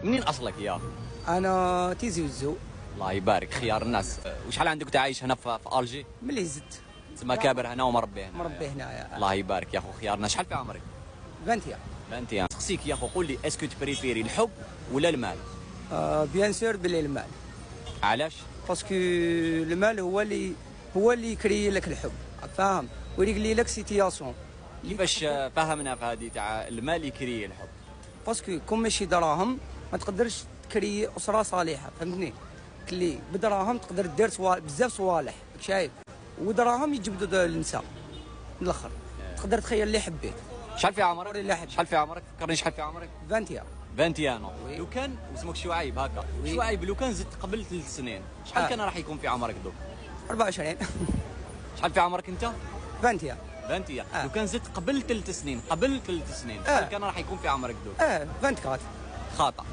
منين اصلك يا؟ انا تيزي وزو. الله يبارك خيار الناس. وشحال عندك وانت عايش هنا في الجي؟ ملي زدت تما كابر هنا ومربي هنا؟ مربي هنايا. الله يبارك يا اخو خيار الناس. شحال في عمرك؟ 20. 20. نسقسيك يا اخو، قول لي اسكو تبريفيري الحب ولا المال؟ بيان سور بلي المال. علاش؟ باسكو المال هو اللي يكري لك الحب، فاهم؟ ويريقلي لك سيتياسيون. كيفاش فهمنا في هذه تاع المال يكري الحب؟ باسكو كون ماشي دراهم ما تقدرش تكري اسره صالحه، فهمتني؟ كلي بدراهم تقدر دير بزاف صوالح، شايف؟ ودراهم يجبدوا النساء من الاخر. تقدر تخيل اللي حبيت. شحال في عمرك؟ لا حب. شحال في عمرك؟ فكرني شحال في عمرك؟ 20. 20 لو كان اسمك شعيب هكا، شعيب لو كان زدت قبل 3 سنين شحال كان راح يكون في عمرك دوك؟ 24. شحال في عمرك انت؟ 20. 20. لو كان زدت قبل 3 سنين، شحال كان راح يكون في عمرك دوك؟ 24. خطأ.